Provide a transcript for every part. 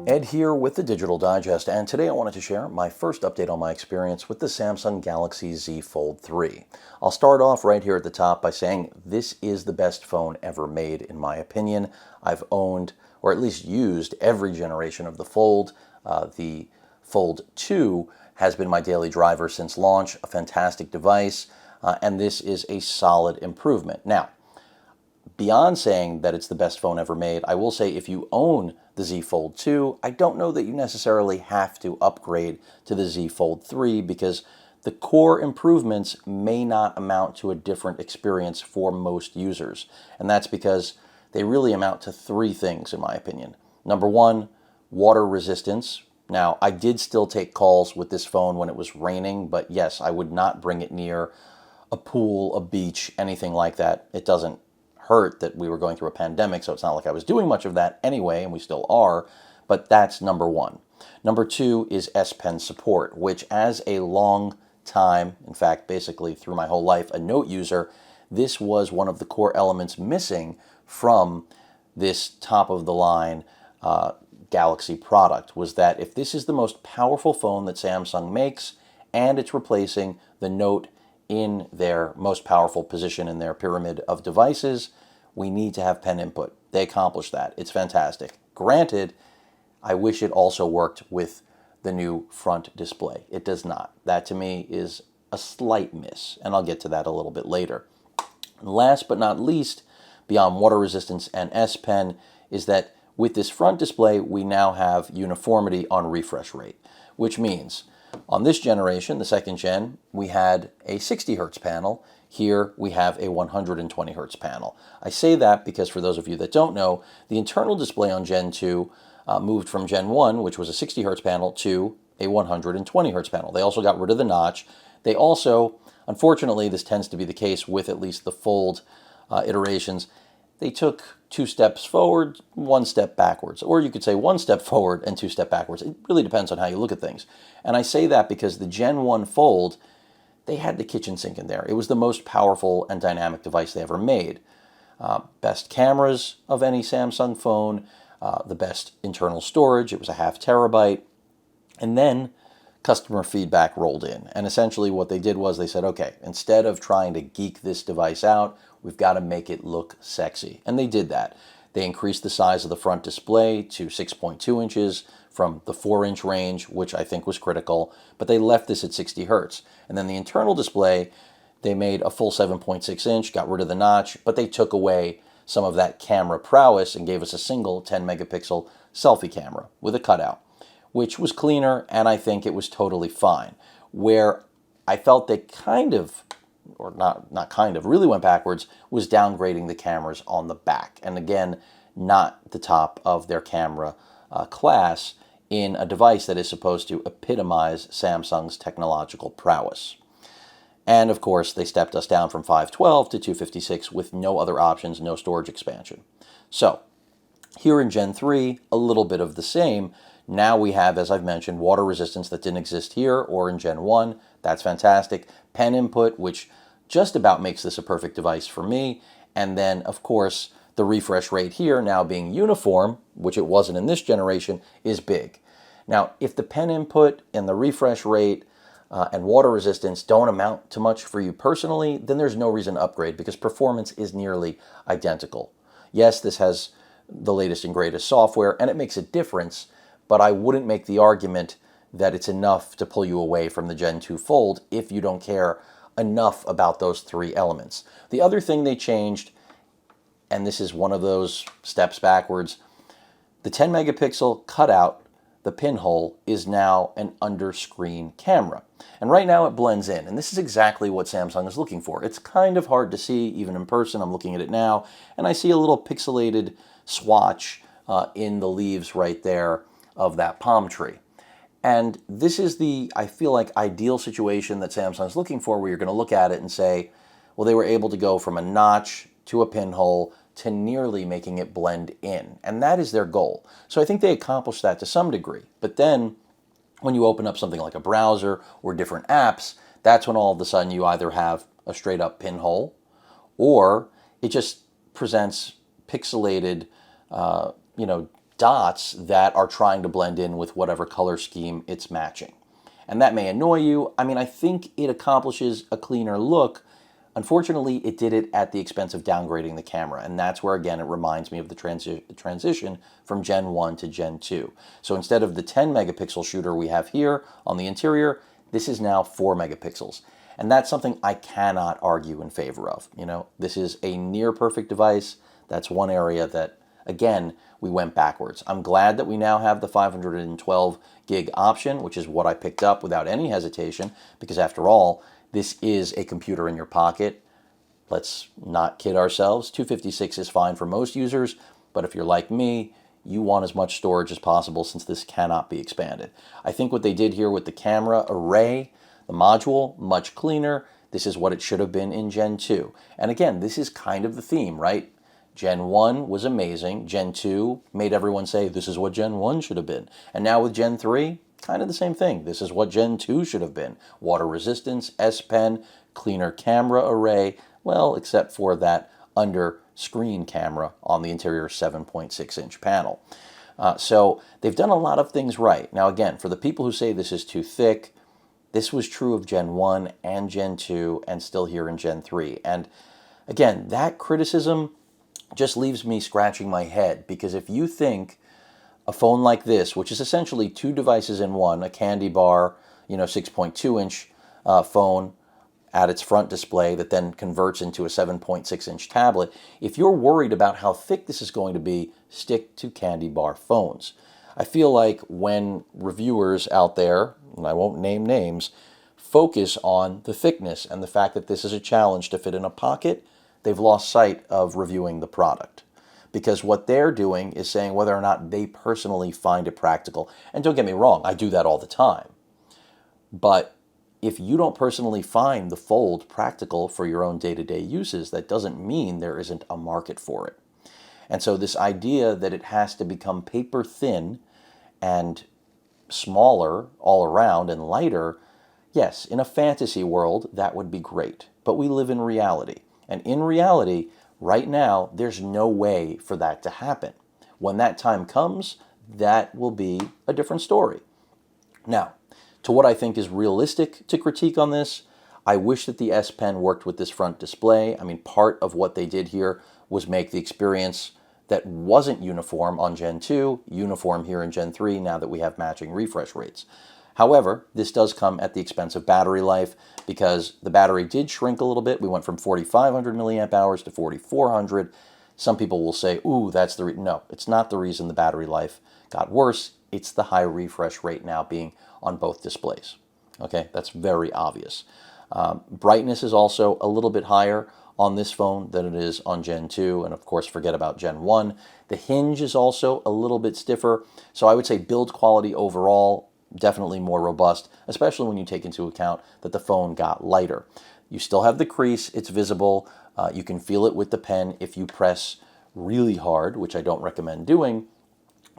Ed here with the Digital Digest, and today I wanted to share my first update on my experience with the Samsung Galaxy Z Fold 3. I'll start off right here at the top by saying this is the best phone ever made, in my opinion. I've owned, or at least used, every generation of the Fold. The Fold 2 has been my daily driver since launch, a fantastic device, and this is a solid improvement. Now, beyond saying that it's the best phone ever made, I will say if you own the Z Fold 2, I don't know that you necessarily have to upgrade to the Z Fold 3 because the core improvements may not amount to a different experience for most users. And that's because they really amount to three things, in my opinion. Number one, water resistance. Now, I did still take calls with this phone when it was raining, but yes, I would not bring it near a pool, a beach, anything like that. It doesn't hurt that we were going through a pandemic, so it's not like I was doing much of that anyway, and we still are, but that's number one. Number two is S Pen support, which as a long time, in fact, basically through my whole life, a Note user, this was one of the core elements missing from this top-of-the-line Galaxy product, was that if this is the most powerful phone that Samsung makes, and it's replacing the Note in their most powerful position in their pyramid of devices, we need to have pen input. They accomplished that. It's fantastic. Granted, I wish it also worked with the new front display. It does not. That to me is a slight miss, and I'll get to that a little bit later. And last but not least, beyond water resistance and S Pen, is that with this front display, we now have uniformity on refresh rate, which means on this generation, the second gen, we had a 60 hertz panel. Here we have a 120 hertz panel. I say that because for those of you that don't know, the internal display on Gen 2 moved from Gen 1, which was a 60 hertz panel, to a 120 hertz panel. They also got rid of the notch. They also, unfortunately, this tends to be the case with at least the Fold iterations, they took 2 steps forward, 1 step backwards. Or you could say 1 step forward and 2 steps backwards. It really depends on how you look at things. And I say that because the Gen 1 Fold, they had the kitchen sink in there. It was the most powerful and dynamic device they ever made. Best cameras of any Samsung phone, the best internal storage. It was a 0.5 terabyte. And then customer feedback rolled in. And essentially what they did was they said, okay, instead of trying to geek this device out, we've got to make it look sexy. And they did that. They increased the size of the front display to 6.2 inches from the 4-inch range, which I think was critical, but they left this at 60 hertz. And then the internal display, they made a full 7.6 inch, got rid of the notch, but they took away some of that camera prowess and gave us a single 10 megapixel selfie camera with a cutout, which was cleaner, and I think it was totally fine. Where I felt they kind of, or not kind of, really went backwards, was downgrading the cameras on the back. And again, not the top of their camera class in a device that is supposed to epitomize Samsung's technological prowess. And of course, they stepped us down from 512 to 256 with no other options, no storage expansion. So, here in Gen 3, a little bit of the same. Now we have, as I've mentioned, water resistance that didn't exist here or in Gen 1. That's fantastic. Pen input, which just about makes this a perfect device for me. And then, of course, the refresh rate here now being uniform, which it wasn't in this generation, is big. Now, if the pen input and the refresh rate and water resistance don't amount to much for you personally, then there's no reason to upgrade because performance is nearly identical. Yes, this has the latest and greatest software, and it makes a difference, but I wouldn't make the argument that it's enough to pull you away from the Gen 2 Fold if you don't care enough about those three elements. The other thing they changed, and this is one of those steps backwards, the 10 megapixel cutout, the pinhole, is now an under-screen camera. And right now it blends in, and this is exactly what Samsung is looking for. It's kind of hard to see, even in person. I'm looking at it now, and I see a little pixelated swatch in the leaves right there of that palm tree. And this is the, I feel like, ideal situation that Samsung's looking for, where you're going to look at it and say, well, they were able to go from a notch to a pinhole to nearly making it blend in. And that is their goal. So I think they accomplished that to some degree. But then when you open up something like a browser or different apps, that's when all of a sudden you either have a straight up pinhole, or it just presents pixelated, dots that are trying to blend in with whatever color scheme it's matching. And that may annoy you. I mean, I think it accomplishes a cleaner look. Unfortunately, it did it at the expense of downgrading the camera. And that's where, again, it reminds me of the transition from Gen 1 to Gen 2. So instead of the 10 megapixel shooter we have here on the interior, this is now 4 megapixels. And that's something I cannot argue in favor of. This is a near perfect device. That's one area that, again, we went backwards. I'm glad that we now have the 512 gig option, which is what I picked up without any hesitation, because after all, this is a computer in your pocket. Let's not kid ourselves. 256 is fine for most users, but if you're like me, you want as much storage as possible since this cannot be expanded. I think what they did here with the camera array, the module, much cleaner. This is what it should have been in Gen 2. And again, this is kind of the theme, right? Gen 1 was amazing. Gen 2 made everyone say, this is what Gen 1 should have been. And now with Gen 3, kind of the same thing. This is what Gen 2 should have been. Water resistance, S Pen, cleaner camera array, well, except for that under screen camera on the interior 7.6-inch panel. So they've done a lot of things right. Now again, for the people who say this is too thick, this was true of Gen 1 and Gen 2 and still here in Gen 3. And again, that criticism just leaves me scratching my head, because if you think a phone like this, which is essentially two devices in one, a candy bar, 6.2-inch phone at its front display that then converts into a 7.6-inch tablet, if you're worried about how thick this is going to be, stick to candy bar phones. I feel like when reviewers out there, and I won't name names, focus on the thickness and the fact that this is a challenge to fit in a pocket, they've lost sight of reviewing the product. Because what they're doing is saying whether or not they personally find it practical. And don't get me wrong, I do that all the time. But if you don't personally find the Fold practical for your own day-to-day uses, that doesn't mean there isn't a market for it. And so this idea that it has to become paper thin and smaller all around and lighter, yes, in a fantasy world, that would be great. But we live in reality. And in reality, right now, there's no way for that to happen. When that time comes, that will be a different story. Now, to what I think is realistic to critique on this, I wish that the S Pen worked with this front display. I mean, part of what they did here was make the experience that wasn't uniform on Gen 2 uniform here in Gen 3 now that we have matching refresh rates. However, this does come at the expense of battery life, because the battery did shrink a little bit. We went from 4,500 milliamp hours to 4,400. Some people will say, ooh, that's the no, it's not the reason the battery life got worse. It's the high refresh rate now being on both displays. Okay, that's very obvious. Brightness is also a little bit higher on this phone than it is on Gen 2, and of course forget about Gen 1. The hinge is also a little bit stiffer, so I would say build quality overall definitely more robust, especially when you take into account that the phone got lighter. You still have the crease, it's visible, you can feel it with the pen if you press really hard, which I don't recommend doing,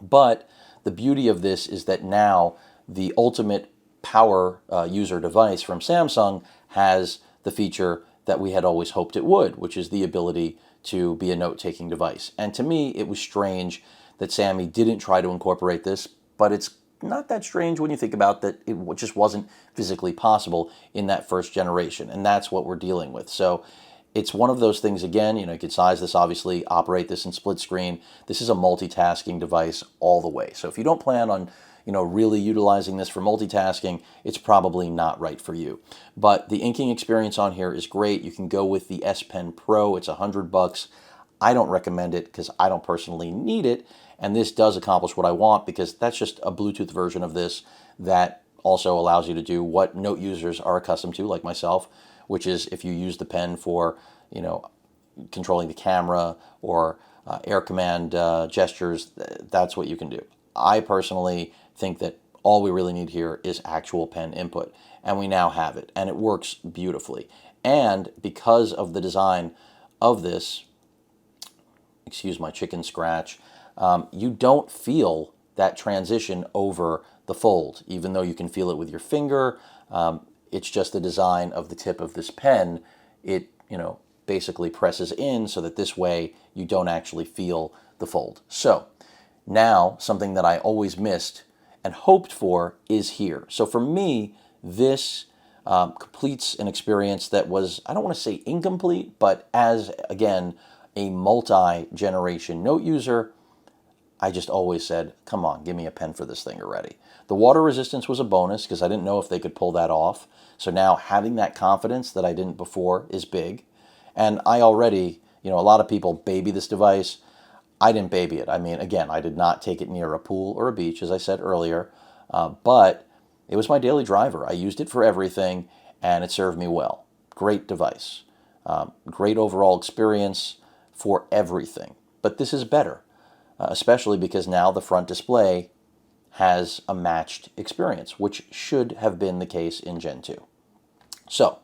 but the beauty of this is that now the ultimate power user device from Samsung has the feature that we had always hoped it would, which is the ability to be a note-taking device. And to me, it was strange that Sammy didn't try to incorporate this, but it's not that strange when you think about that it just wasn't physically possible in that first generation, and that's what we're dealing with. So it's one of those things, again, you could size this, obviously, operate this in split screen. This is a multitasking device all the way. So if you don't plan on really utilizing this for multitasking, it's probably not right for you. But the inking experience on here is great. You can go with the S Pen Pro. It's $100. I don't recommend it because I don't personally need it. And this does accomplish what I want, because that's just a Bluetooth version of this that also allows you to do what note users are accustomed to, like myself, which is if you use the pen for, controlling the camera or air command gestures, that's what you can do. I personally think that all we really need here is actual pen input, and we now have it, and it works beautifully. And because of the design of this, excuse my chicken scratch, you don't feel that transition over the Fold, even though you can feel it with your finger. It's just the design of the tip of this pen. It, basically presses in so that this way you don't actually feel the fold. So now something that I always missed and hoped for is here. So for me, this completes an experience that was, I don't want to say incomplete, but as, again, a multi-generation note user, I just always said, come on, give me a pen for this thing already. The water resistance was a bonus because I didn't know if they could pull that off. So now having that confidence that I didn't before is big. And I already, a lot of people baby this device. I didn't baby it. I mean, again, I did not take it near a pool or a beach, as I said earlier, but it was my daily driver. I used it for everything, and it served me well. Great device. Great overall experience for everything. But this is better, especially because now the front display has a matched experience, which should have been the case in Gen 2. So,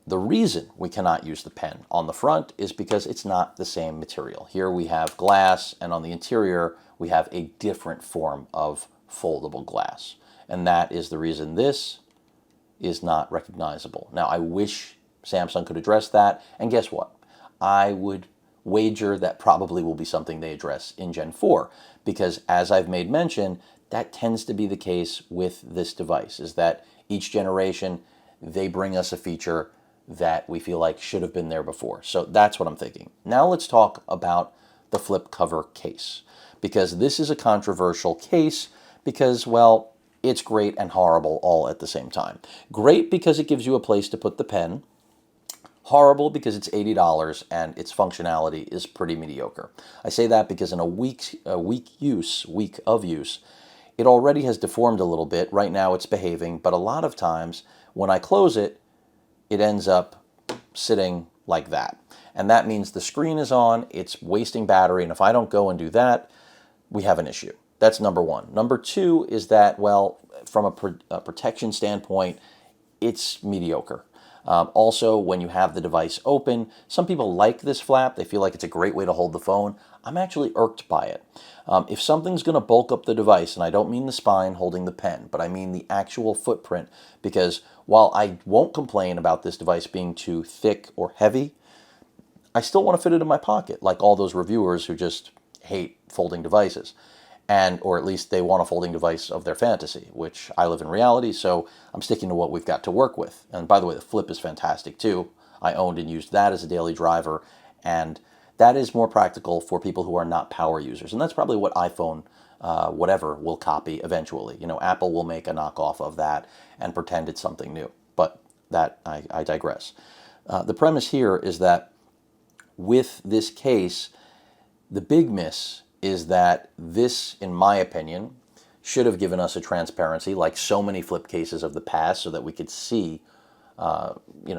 the reason we cannot use the pen on the front is because it's not the same material. Here we have glass, and on the interior we have a different form of foldable glass. And that is the reason this is not recognizable. Now, I wish Samsung could address that, and guess what? I would wager that probably will be something they address in Gen 4, because as I've made mention, that tends to be the case with this device, is that each generation they bring us a feature that we feel like should have been there before. So that's what I'm thinking. Now let's talk about the flip cover case, because this is a controversial case because, well, it's great and horrible all at the same time. Great because it gives you a place to put the pen. Horrible because it's $80 and its functionality is pretty mediocre. I say that because in a week of use, it already has deformed a little bit. Right now it's behaving, but a lot of times when I close it, it ends up sitting like that. And that means the screen is on, it's wasting battery, and if I don't go and do that, we have an issue. That's number one. Number two is that, well, from a protection standpoint, it's mediocre. Also, when you have the device open, some people like this flap. They feel like it's a great way to hold the phone. I'm actually irked by it. If something's going to bulk up the device, and I don't mean the spine holding the pen, but I mean the actual footprint, because while I won't complain about this device being too thick or heavy, I still want to fit it in my pocket, like all those reviewers who just hate folding devices. Or at least they want a folding device of their fantasy, which I live in reality, so I'm sticking to what we've got to work with. And by the way, the flip is fantastic too. I owned and used that as a daily driver, and that is more practical for people who are not power users. And that's probably what iPhone, whatever, will copy eventually. Apple will make a knockoff of that and pretend it's something new. But that, I digress. The premise here is that with this case, the big miss is that this, in my opinion, should have given us a transparency like so many flip cases of the past so that we could see,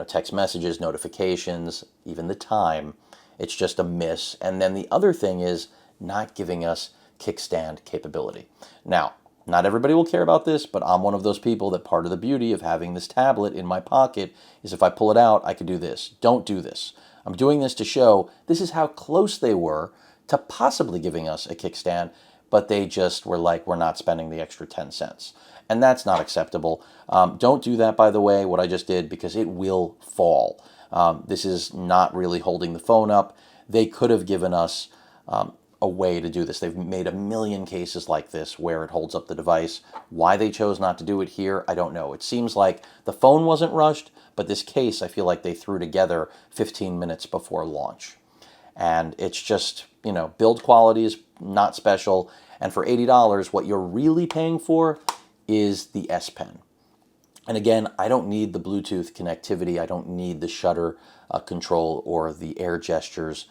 text messages, notifications, even the time. It's just a miss. And then the other thing is not giving us kickstand capability. Now, not everybody will care about this, but I'm one of those people that part of the beauty of having this tablet in my pocket is if I pull it out, I could do this. Don't do this. I'm doing this to show this is how close they were to possibly giving us a kickstand, but they just were like, we're not spending the extra 10 cents. And that's not acceptable. Don't do that, by the way, what I just did, because it will fall. This is not really holding the phone up. They could have given us a way to do this. They've made a million cases like this where it holds up the device. Why they chose not to do it here, I don't know. It seems like the phone wasn't rushed, but this case I feel like they threw together 15 minutes before launch. And it's just, build quality is not special. And for $80, what you're really paying for is the S Pen. And again, I don't need the Bluetooth connectivity. I don't need the shutter control or the air gestures.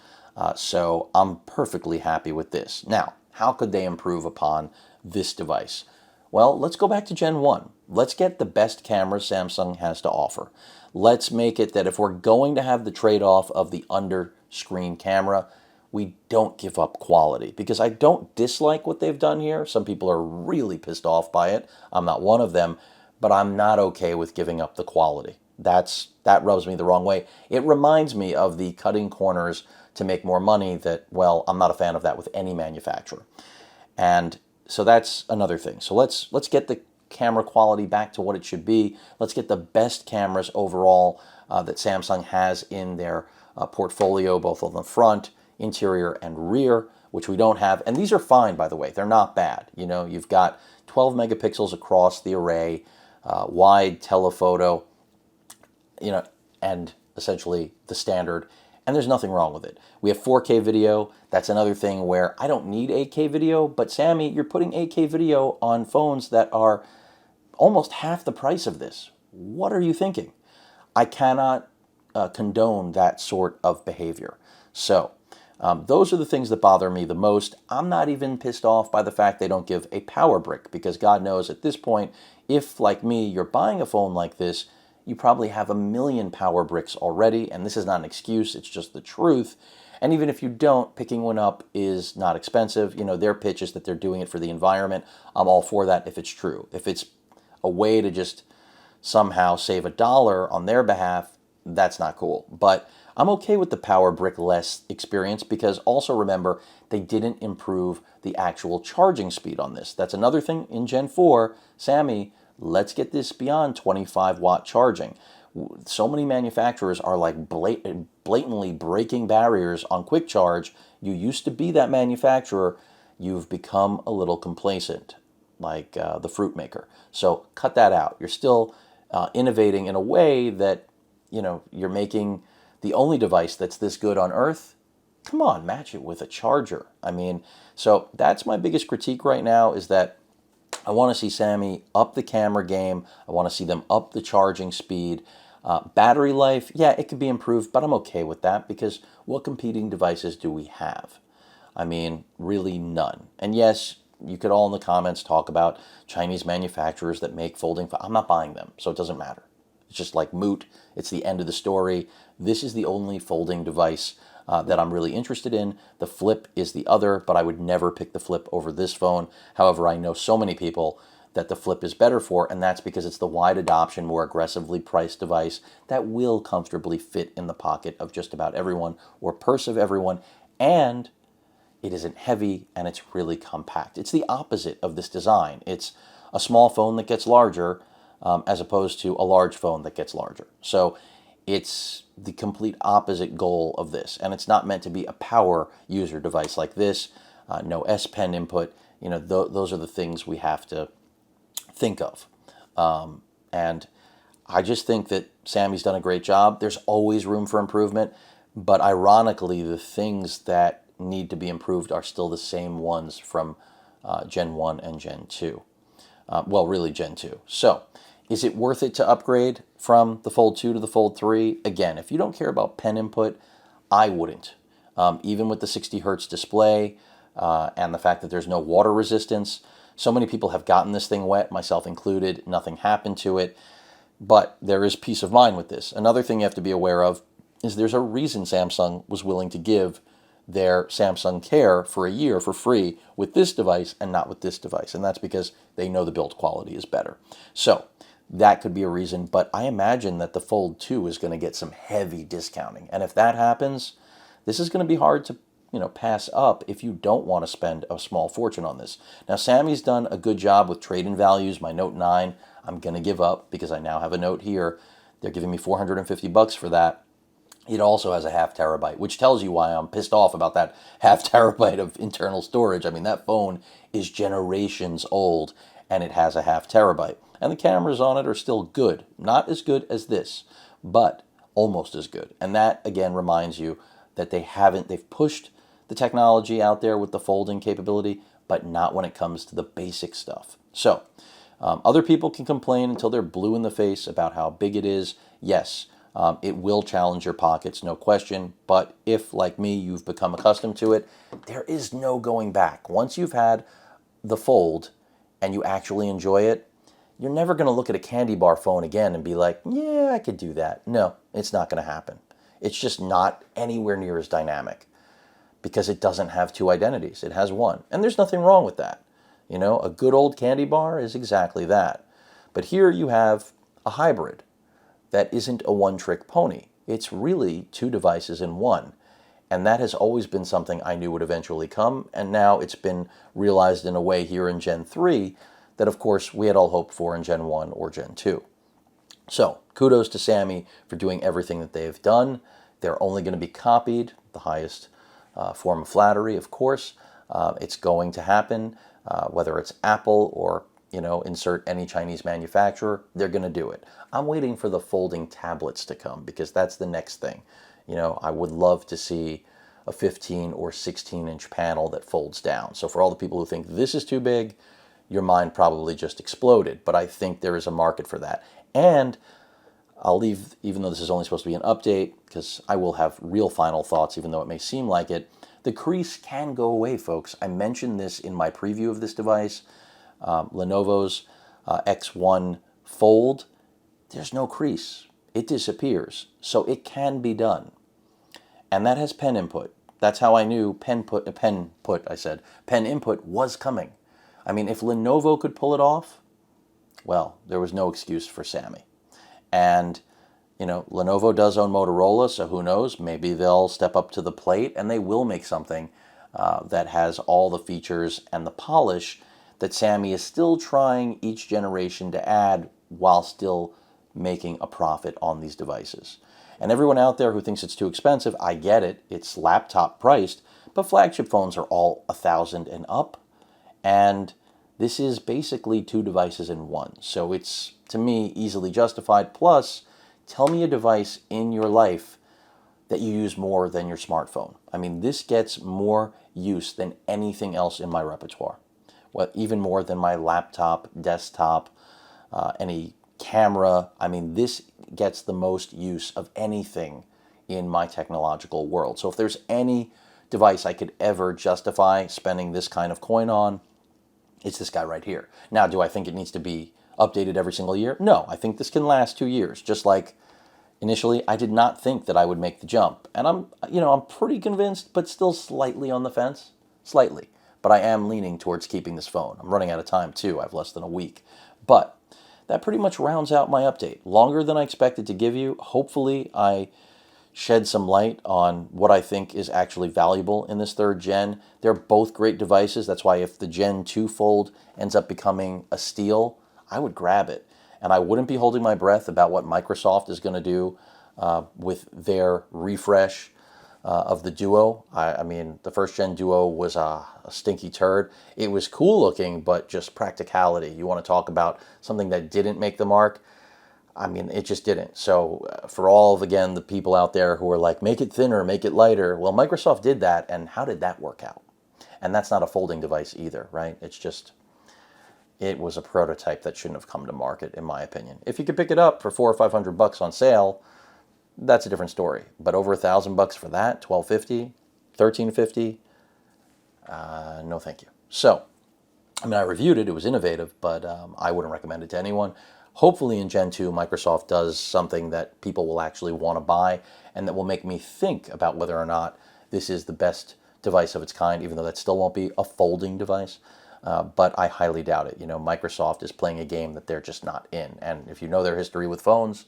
So I'm perfectly happy with this. Now, how could they improve upon this device? Well, let's go back to Gen 1. Let's get the best cameras Samsung has to offer. Let's make it that if we're going to have the trade-off of the under-screen camera, we don't give up quality, because I don't dislike what they've done here. Some people are really pissed off by it. I'm not one of them, but I'm not okay with giving up the quality. That rubs me the wrong way. It reminds me of the cutting corners to make more money that, well, I'm not a fan of that with any manufacturer. And so that's another thing. So let's get the camera quality back to what it should be. Let's get the best cameras overall. that Samsung has in their portfolio, both on the front, interior, and rear, which we don't have. And these are fine, by the way. They're not bad. You know, you've got 12 megapixels across the array, wide telephoto, you know, and essentially the standard, and there's nothing wrong with it. We have 4K video. That's another thing where I don't need 8K video, but Sammy, you're putting 8K video on phones that are almost half the price of this. What are you thinking? I cannot condone that sort of behavior. So those are the things that bother me the most. I'm not even pissed off by the fact they don't give a power brick, because God knows at this point, if like me, you're buying a phone like this, you probably have a million power bricks already, and this is not an excuse, it's just the truth. And even if you don't, picking one up is not expensive. You know, their pitch is that they're doing it for the environment. I'm all for that if it's true. If it's a way to just somehow save $1 on their behalf, that's not cool. But I'm okay with the power brick less experience, because also remember, they didn't improve the actual charging speed on this. That's another thing in Gen 4. Sammy, let's get this beyond 25-watt charging. So many manufacturers are like blatantly breaking barriers on quick charge. You used to be that manufacturer. You've become a little complacent, like the fruit maker. So cut that out. You're still innovating in a way that, you know, you're making the only device that's this good on Earth. Come on, match it with a charger. I mean, so that's my biggest critique right now, is that I want to see Sammy up the camera game. I want to see them up the charging speed. Battery life, yeah, it could be improved, but I'm okay with that, because what competing devices do we have? I mean, really none. And yes, you could all in the comments talk about Chinese manufacturers that make folding phones. I'm not buying them, so it doesn't matter. It's just like moot. It's the end of the story. This is the only folding device that I'm really interested in. The Flip is the other, but I would never pick the Flip over this phone. However, I know so many people that the Flip is better for, and that's because it's the wide adoption, more aggressively priced device that will comfortably fit in the pocket of just about everyone, or purse of everyone, and it isn't heavy, and it's really compact. It's the opposite of this design. It's a small phone that gets larger, as opposed to a large phone that gets larger. So it's the complete opposite goal of this, and it's not meant to be a power user device like this. No S Pen input. You know, those are the things we have to think of. And I just think that Sammy's done a great job. There's always room for improvement, but ironically, the things that need to be improved are still the same ones from Gen 1 and Gen 2. Well, really Gen 2. So, is it worth it to upgrade from the Fold 2 to the Fold 3? Again, if you don't care about pen input, I wouldn't. Even with the 60 hertz display and the fact that there's no water resistance, so many people have gotten this thing wet, myself included. Nothing happened to it, but there is peace of mind with this. Another thing you have to be aware of is there's a reason Samsung was willing to give their Samsung Care for a year for free with this device and not with this device, and that's because they know the build quality is better. So that could be a reason, but I imagine that the Fold 2 is going to get some heavy discounting, and if that happens, this is going to be hard to pass up if you don't want to spend a small fortune on this. Now, Sammy's done a good job with trade-in values. My Note 9, I'm going to give up because I now have a Note here. They're giving me $450 for that. It also has a ½ terabyte, which tells you why I'm pissed off about that ½ terabyte of internal storage. I mean, that phone is generations old, and it has a ½ terabyte. And the cameras on it are still good. Not as good as this, but almost as good. And that, again, reminds you that they've pushed the technology out there with the folding capability, but not when it comes to the basic stuff. So, other people can complain until they're blue in the face about how big it is. Yes, it will challenge your pockets, no question. But if, like me, you've become accustomed to it, there is no going back. Once you've had the Fold and you actually enjoy it, you're never going to look at a candy bar phone again and be like, yeah, I could do that. No, it's not going to happen. It's just not anywhere near as dynamic because it doesn't have two identities. It has one. And there's nothing wrong with that. You know, a good old candy bar is exactly that. But here you have a hybrid that isn't a one-trick pony. It's really two devices in one. And that has always been something I knew would eventually come. And now it's been realized in a way here in Gen 3 that, of course, we had all hoped for in Gen 1 or Gen 2. So kudos to Sammy for doing everything that they've done. They're only going to be copied, the highest form of flattery, of course. It's going to happen, whether it's Apple or, insert any Chinese manufacturer, they're going to do it. I'm waiting for the folding tablets to come because that's the next thing. I would love to see a 15 or 16-inch panel that folds down. So for all the people who think this is too big, your mind probably just exploded. But I think there is a market for that. And I'll leave, even though this is only supposed to be an update, because I will have real final thoughts, even though it may seem like it. The crease can go away, folks. I mentioned this in my preview of this device. Lenovo's X1 Fold, there's no crease. It disappears. So it can be done. And that has pen input. That's how I knew pen input was coming. I mean, if Lenovo could pull it off, well, there was no excuse for Sammy. And, Lenovo does own Motorola, so who knows? Maybe they'll step up to the plate and they will make something that has all the features and the polish that Sammy is still trying each generation to add while still making a profit on these devices. And everyone out there who thinks it's too expensive, I get it. It's laptop priced, but flagship phones are all $1,000 and up. And this is basically two devices in one. So it's, to me, easily justified. Plus, tell me a device in your life that you use more than your smartphone. I mean, this gets more use than anything else in my repertoire. Even more than my laptop, desktop, any camera. I mean, this gets the most use of anything in my technological world. So if there's any device I could ever justify spending this kind of coin on, it's this guy right here. Now, do I think it needs to be updated every single year? No, I think this can last 2 years. Just like initially, I did not think that I would make the jump. And I'm pretty convinced, but still slightly on the fence. Slightly. But I am leaning towards keeping this phone. I'm running out of time too. I have less than a week. But that pretty much rounds out my update. Longer than I expected to give you. Hopefully I shed some light on what I think is actually valuable in this third gen. They're both great devices. That's why if the Gen 2 Fold ends up becoming a steal, I would grab it. And I wouldn't be holding my breath about what Microsoft is going to do with their refresh of the Duo. I mean, the first gen Duo was a stinky turd. It was cool looking, but just practicality. You want to talk about something that didn't make the mark? I mean, it just didn't. So for all of, again, the people out there who are like, make it thinner, make it lighter. Well, Microsoft did that, and how did that work out? And that's not a folding device either, right? It was a prototype that shouldn't have come to market, in my opinion. If you could pick it up for $400 or $500 on sale, that's a different story. But over $1,000 for that, $1,250, $1,350, no thank you. So, I mean, I reviewed it. It was innovative, but I wouldn't recommend it to anyone. Hopefully in Gen 2, Microsoft does something that people will actually want to buy and that will make me think about whether or not this is the best device of its kind, even though that still won't be a folding device. But I highly doubt it. Microsoft is playing a game that they're just not in. And if you know their history with phones,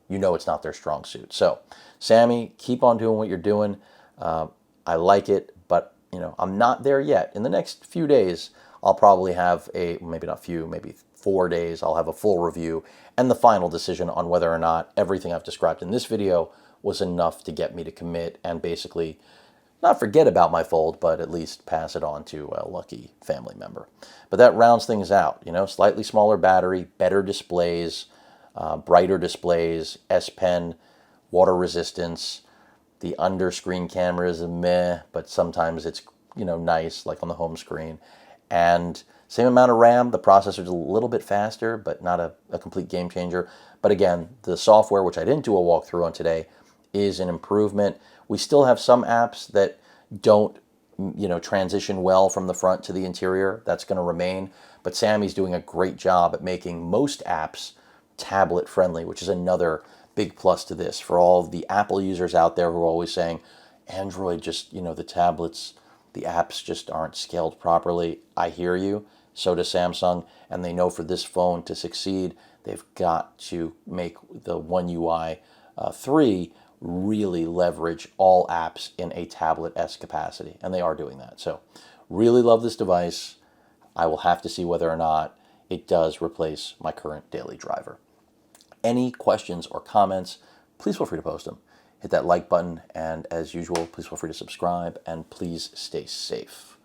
you know it's not their strong suit. So, Sammy, keep on doing what you're doing. I like it, but, I'm not there yet. In the next few days, I'll probably have maybe not few, maybe 4 days, I'll have a full review and the final decision on whether or not everything I've described in this video was enough to get me to commit and basically not forget about my Fold, but at least pass it on to a lucky family member. But that rounds things out, slightly smaller battery, better displays, brighter displays, S Pen, water resistance. The under screen camera is a meh, but sometimes it's, nice, like on the home screen. And same amount of RAM, the processor's a little bit faster, but not a complete game changer. But again, the software, which I didn't do a walkthrough on today, is an improvement. We still have some apps that don't, transition well from the front to the interior. That's going to remain. But Sammy's doing a great job at making most apps tablet friendly, which is another big plus to this. For all the Apple users out there who are always saying, Android just, the tablets, the apps just aren't scaled properly. I hear you. So does Samsung. And they know for this phone to succeed, they've got to make the One UI 3 really leverage all apps in a tablet-esque capacity. And they are doing that. So really love this device. I will have to see whether or not it does replace my current daily driver. any questions or comments, please feel free to post them. Hit that like button, and as usual, please feel free to subscribe, and please stay safe.